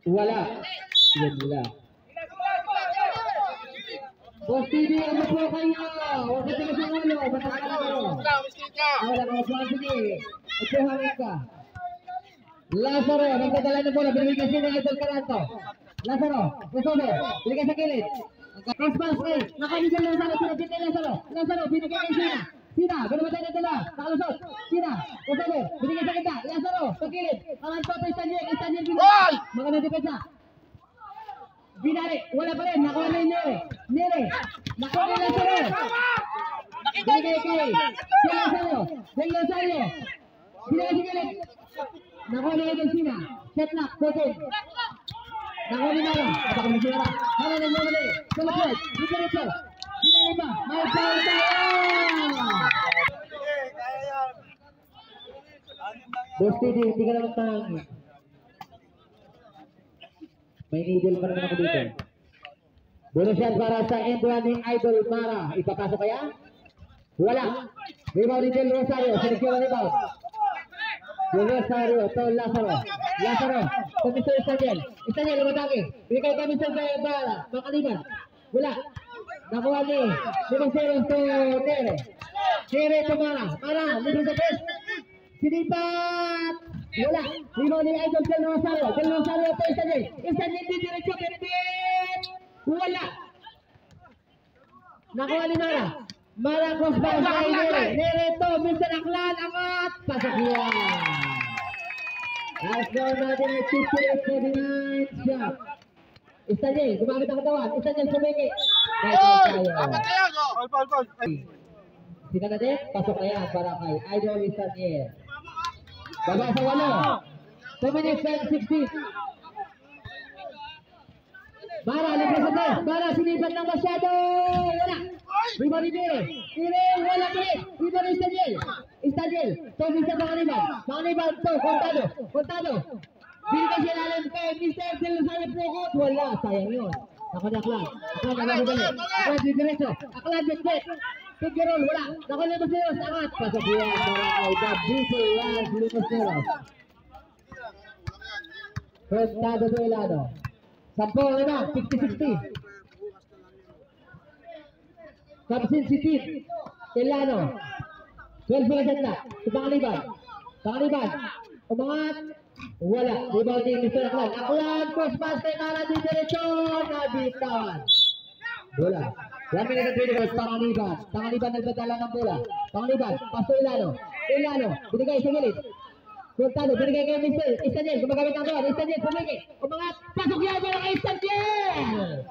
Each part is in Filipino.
Wala. Yan wala. Boss TV, ano po kayo? Huwag ka tigas ang ulo. Mataka ka kayo. Wala ka magsuhan. Sige. Upuhanin ka. Lazaro, nagdadala na bola. Binigay kasi ng Idol Caranto. Lazaro, Lazaro, binigay sa kilid. Cross-pass kay. Nakanin siya Lazaro. Sinabit kay Lazaro. Lazaro, binigay kay Sina. Sina, binabatay na dala. Nakalusot. Sina, Lazaro, binigay sa kita. Lazaro, sa kilid. Caranto to Istaniel. Istaniel binigay. Maganda depensa. Binari, wala pa rin. Nakuha na yung Nere. Nakuha na yung Lazaro. Binigay kay Lazaro. Del Rosario. Binigay sa kilid. Nakuha na yung Sina. Set lock, Kotin. Nakuha na yung At ako magsira. Hala na yung Mali. Sulapwet. Diretso. Binigay pa. May foul tayo. Boss TV, hindi ka naman tangi. May needle pa naman ako dito. Bonus yan para sa end one ng Idol Mara. Ipapasok kaya? Wala. Rebound ni Del Rosario. Sinikyo na rebound. Del Rosario to Lazaro. Lazaro. To Mr. Istaniel. Istaniel, lumatake. Binigay ka Mr. Bala. Makaliban. Wala. Nakuha ni Seros to Nere. Nere to Mara. Mara. Libre sa press. Sinipat. Wala. Rebound ni Idol Del Rosario. Del Rosario to Istaniel. Istaniel di diretso. Pinipit. Wala. Nakuha ni Mara. Mara crossbar kay Nere. Nere to Mr. Aklan. Angat. Pasok yan. Last down natin ay 58-49 shot. Istaniel. Gumamit ang katawan. Istaniel sumiki. Sika natin. Pasok na yan para kay Idol Istaniel. Baba sa 8. 2 minutes and 16. Mara, libre sa test. Mara, sinipan lang masyado. Wala. Rebound ni Nere. Nere, wala pa rin. Rebound ni Istaniel. Istaniel. To Mr. Makaliban. Makaliban to. Contado. Binigay siya lalim kay Mr. Del Rosario Prokot. Wala. Sayang yun. Nakadaklan. Aklan, nagagabalik. Aklan, diretso. Aklan, jetback. Figueroa, wala. Nakuha ni Luceros. Angat. Pasok yan. Para kay Dabito Lance Luceros. Contado to Elano. 10 na, 50-60. Kapsin si Tim. Elano. 12 na ganda. Pangaliban. Umangat. Wala. Rebound ni Mr. Aklan. Aklan. Cross-pass kay Mara di diretso. Nabitawan. Bola. 1 minute and 20 Pangaliban. Pangaliban nagdadala ng bola. Pangaliban. Pasto Elano. Binigay sa gilid. Contado, binigay kay Mr. Istaniel. Gumagamit ng doon. Istaniel, pumiki. Umangat. Pasok yan para kay Istaniel.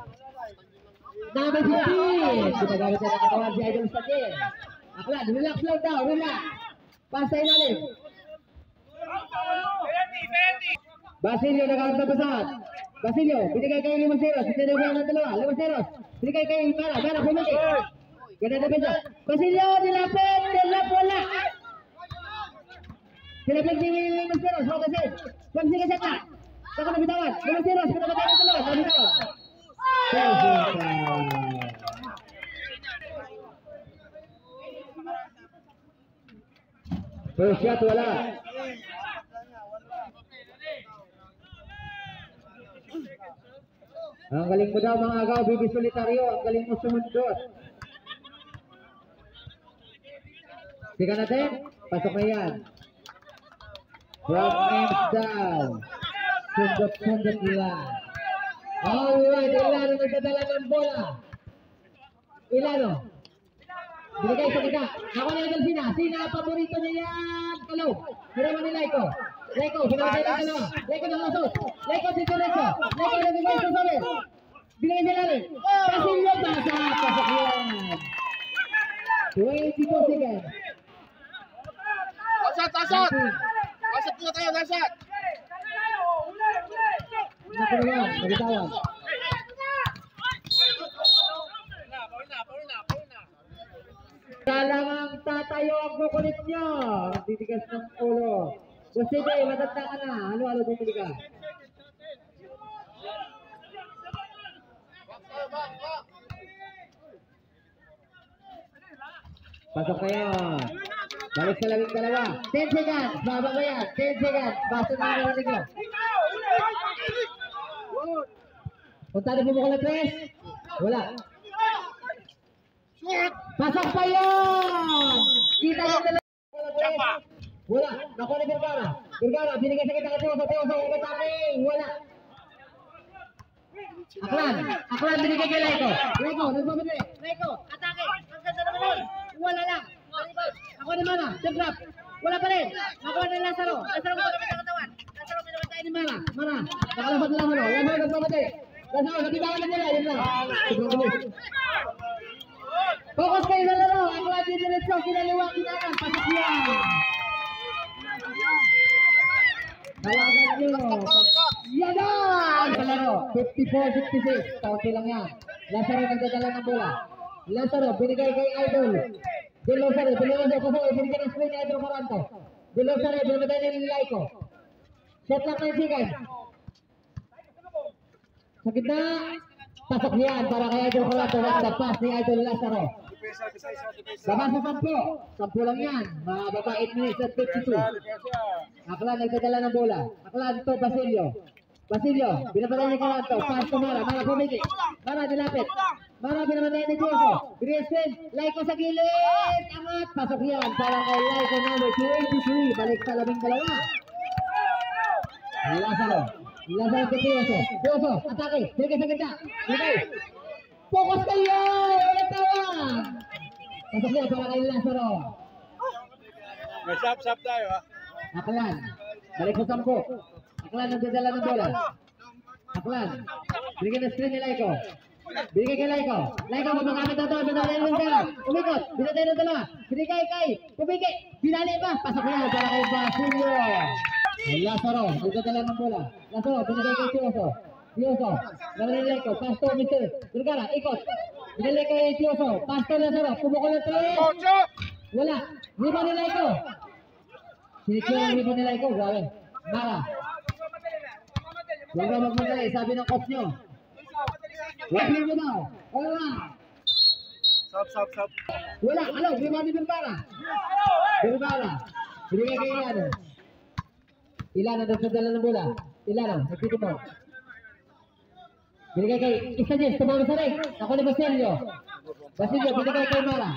Number 15. Gumagamit na nakatawan si Idol Istaniel. Aklan, relax lang daw. Relax. Pasa ilalim. Basilio, nagkakaroon na basahan. Basilio, binigay kay Limaseros. Binigay ng dalawa. Limaseros. Binigay kay Mara. Mara, pumiki. Ganda na pesa. Basilio, nilapit. Wala. Silapit ni Limaseros. Huwag kasi. Huwag sige set na. Saka nabitawan. Limaseros, pinabatay ng dalawa. Nabitawan. First shot, wala. Ang galing mo daw mga agaw, Bibi Solitario. Ang galing mo sumundot. Sika natin. Pasok na yan. From names down. Sundot lang. Alright, Ilano nagdadala ng bola. Ilano. Binigay sa kita. Ako na yung Sina, paborito niya yan. Kalaw. Hiraman ni Laiko. Pinagay ng dalawa. Laiko ng lasot. Laiko si Toreso. Laiko na bigay sa sabi. Binigay sa lalim. Pasilyo, pasok yan. 22 seconds. Tasat! Pasok po tayo, tasat! Naku na yan, nagitawan. Paul na. Kalangang tatay kayo ang kukulit nyo. Titigas ng ulo. Gusto nyo, matanda ka na. Halo-halo bumili ka. Pasok kayo. Balik sa labing dalawa. 10 seconds. Baba ba yan? 10 seconds. Baso na naman nyo. Punta na bumukol na 3. Wala. Pasok pa yun! Kita yung dalawa. Wala. Naku ni Vergara. Vergara, binigay sa kita ka Teoso. Teoso, ikataking. Wala. Aklan, binigay kay Laiko. Laiko, nagbabali. Laiko, atake. Ang ganda naman nun. Wala lang. Ako ni Mana, Jegrap. Wala pa rin. Nakuha ni Lazaro. Lazaro, magkakabit ang katawan. Lazaro, pinapatay ni Mana. Mana, nakalabot lang ano. Lazaro, nagbabali. Lazaro, natibangan na nila. Yun lang. Focus kayo sa laro. Aklan, di diretso. Kinaliwa, kinakan. Pasok yan. Talagan nyo. Yan na! Palaro, 54-56. Kaunti lang yan. Lazaro nagdadala ng bola. Lazaro, binigay kay Idol. De Lozare, binigay ng screen ni Idol Coranto. De Lozare, binigay ni Laiko. Shot lang ng Sigan. Sa gitna. Pasok yan para kay Idol Coranto. Wanda pass ni Idol Lazaro. Laban sa 10. 10 lang yan. Mababa 8 minutes at 52. Aklan nagdadala ng bola. Aklan to Basilio. Basilio, binabalayan ni Coranto. Pass to Mara. Mara pumili. Mara nilapit. Mara binabalayan ni Diego. Griezmann. Laiko sa gilid. Angat. Pasok yan para kay Laiko number 283. Balik sa labing dalawa. Lazaro. Lazaro kay Teoso. Teoso, atake. Bigay sa ganda. Bigay. Focus kayo! Walang tawag! Pasok niya para kay Lazaro. May sap-sap tayo ha. Aklan. Balik sa 10. Aklan nagdadala ng bola. Aklan. Binigay na screen ni Laiko. Binigay kay Laiko. Laiko, magamit na ito. Binalay ng dala. Umikot. Binatay ng dala. Binigay kay. Pumigay. Binalay pa. Pasok niya para kay Basilio. Lazaro. Nagdadala ng bola. Lazaro. Binigay kay Teoso. Teoso. Naman Laiko. Pasto, Mr. Vergara. Ikot. Binalay kay Teoso. Pasto, Lazaro. Pumukol na 3. Wala. Riba ni Laiko. Sinikyo ang riba ni Laiko. Grabe. Mara. Huwag na magmadali. Sabi ng coach nyo. Huwag mo daw. Wala. Sap. Wala. Ano? Riba ni Vergara. Vergara. Binigay kay Ilano. Ilano. Nagsadala ng bola. Ilano. Nagtitimor. Binigay kay Istanjes. Tumama sa rin. Ako ni Basilio. Basilio. Binigay kay Mara.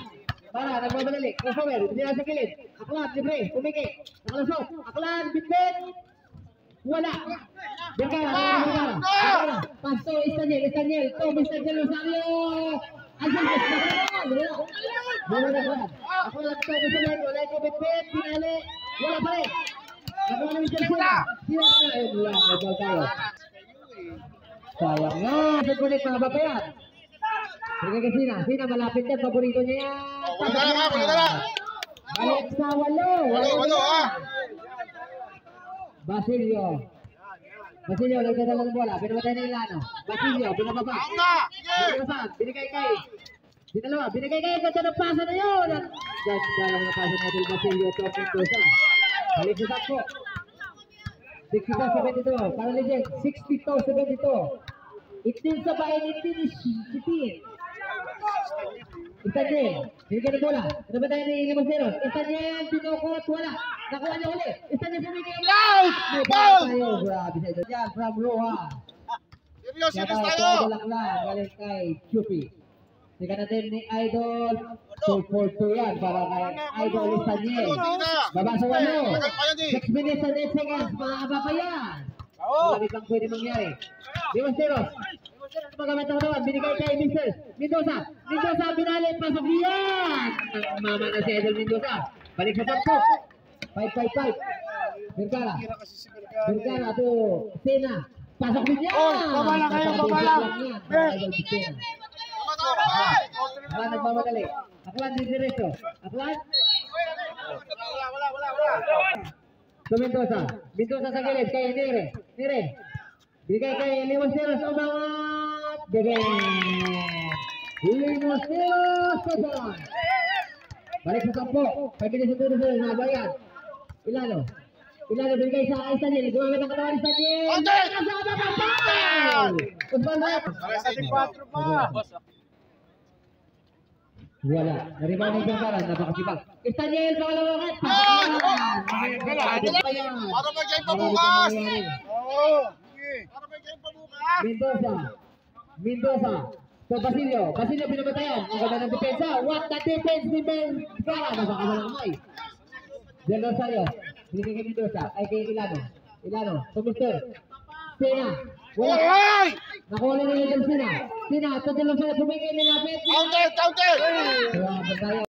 Mara. Nagmamadali. Crossover. Binigay sa kilid. Aklan. Libre. Pumiki. Nakalasok. Aklan. Bitbit. Wala. Vergara. Pasto. Istanjes. Tom. Istanjes. Rosario. Istanjes. Wala na Aklan. Aklan. Tom. Istanjes. Laiko. Bitbit. Pinali. Wala pa rin. Nakuha namin siya sila. Sila ka na. Ayun lang. Nagbaw tayo. Sayang nga. Pagkulit mga babayan. Sige ka Sina, malapit yan. Paborito niya yan. Balik sa 8. Walo ha. Basilio. Basilio, nagdadala ng bola. Binabatay na Ilano. Basilio, binababa. Binigay kay. Binigay kay. Ganda ng pasa na yun. Ganda lang na pasa natin Basilio. Top ng dosa. Balik sa 10. 62-72. Para legend. 62-72. Itin sa bayan. Itin is 15. Istanjen. Binigay ng bola. Ano ba tayo ni Limonceros? Istanjen. Pinukot. Wala. Nakuha niya ulit. Istanjen pumigay. Out! May ball tayo. Grabe sa ito. Yan from Roja. Serious tayo. Galing kay Chupi. Tika natin ni Idol. 2-4-2 yan para kay Idol Istanjen. Baba sa 8. 6 minutes and 8 seconds. Mga aba pa yan. Malamit lang pwede mangyari. Limonceros. Magamit ng katawan. Binigay kay Mr. Mendoza. Mendoza binalik. Pasok yan. Mama na si Idol Mendoza. Balik sa 10. 5-5-5. Vergara. Vergara to Sena. Pasok din yan. Babala kayo. Babala. Idol Sena. Aklan nagmamadali. Aklan di diretso. Aklan. So Mendoza. Mendoza sa gilid kay Nere. Bigay kay Limonceros. Umangat. Bigay. Limonceros. Balik sa 10. 5 minutes na doon na bayan. Ilano bigay sa Stanley. Gumamit ang katawan ni Stanley. Okay! Kasama pa foul! Usman Rep. Ating 4 pa. Wala. Naribaw ng Bangkaran. Napakasipag. Stanley, pangalawakan. Para may game pa bukas. Oo. Para may game pa bukas. Mendoza. So Basilio pinabatayan. Ang ganda ng depensa. What the defense ni Bangkaran. Napakawalang kamay. Del Rosario. Hindi kay Mendoza. Ay kay Ilano. So Mr. Sina. Wala. Hoy! Nakuha na nila ng Sina. Sa Del Rosario. Pumigay nilapit. Counter! Kaya tayo.